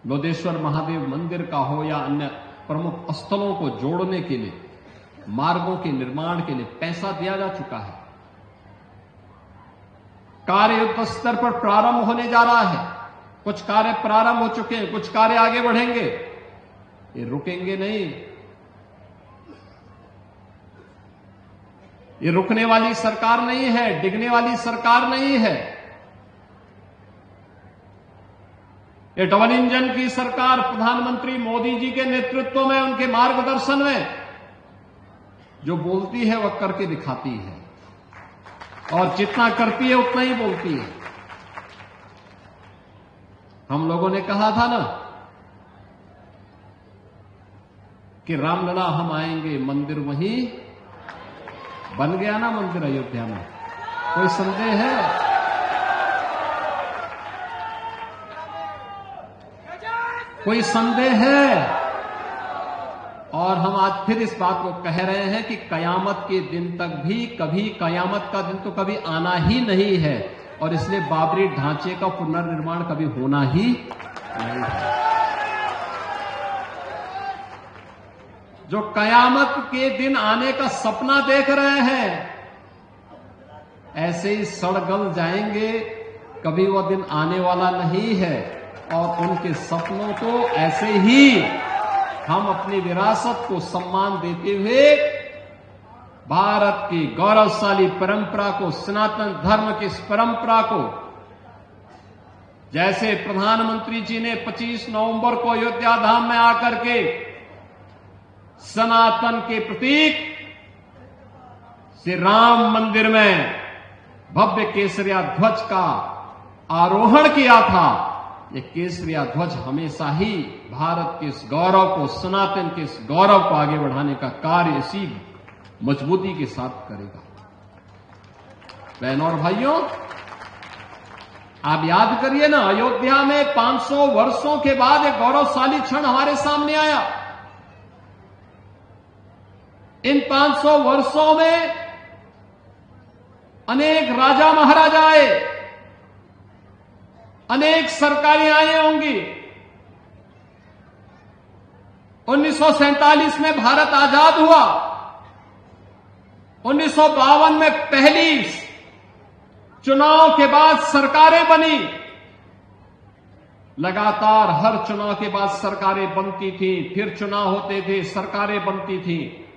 लोदेश्वर महादेव मंदिर का हो या अन्य प्रमुख स्थलों को जोड़ने के लिए, मार्गों के निर्माण के लिए पैसा दिया जा चुका है। कार्य युद्ध स्तर पर प्रारंभ होने जा रहा है। कुछ कार्य प्रारंभ हो चुके हैं, कुछ कार्य आगे बढ़ेंगे, ये रुकेंगे नहीं। ये रुकने वाली सरकार नहीं है, डिगने वाली सरकार नहीं है। ये डबल इंजन की सरकार प्रधानमंत्री मोदी जी के नेतृत्व में, उनके मार्गदर्शन में जो बोलती है वह करके दिखाती है, और जितना करती है उतना ही बोलती है। हम लोगों ने कहा था ना कि रामलला हम आएंगे, मंदिर वहीं बन गया ना, मंदिर अयोध्या में। कोई संदेह है? कोई संदेह है? और हम आज फिर इस बात को कह रहे हैं कि कयामत के दिन तक भी, कभी कयामत का दिन तो कभी आना ही नहीं है, और इसलिए बाबरी ढांचे का पुनर्निर्माण कभी होना ही नहीं है। जो कयामत के दिन आने का सपना देख रहे हैं, ऐसे ही सड़गल जाएंगे, कभी वह दिन आने वाला नहीं है। और उनके सपनों को ऐसे ही हम अपनी विरासत को सम्मान देते हुए, भारत की गौरवशाली परंपरा को, सनातन धर्म की इस परंपरा को, जैसे प्रधानमंत्री जी ने 25 नवंबर को अयोध्या धाम में आकर के सनातन के प्रतीक श्री राम मंदिर में भव्य केसरिया ध्वज का आरोहण किया था, ये केसरिया ध्वज हमेशा ही भारत के इस गौरव को, सनातन के इस गौरव को आगे बढ़ाने का कार्य इसी मजबूती के साथ करेगा। बहनों और भाइयों, आप याद करिए ना, अयोध्या में 500 वर्षों के बाद एक गौरवशाली क्षण हमारे सामने आया। इन 500 वर्षों में अनेक राजा महाराजा आए, अनेक सरकारें आई होंगी। 1947 में भारत आजाद हुआ, 1952 में पहली चुनाव के बाद सरकारें बनी। लगातार हर चुनाव के बाद सरकारें बनती थी, फिर चुनाव होते थे, सरकारें बनती थी।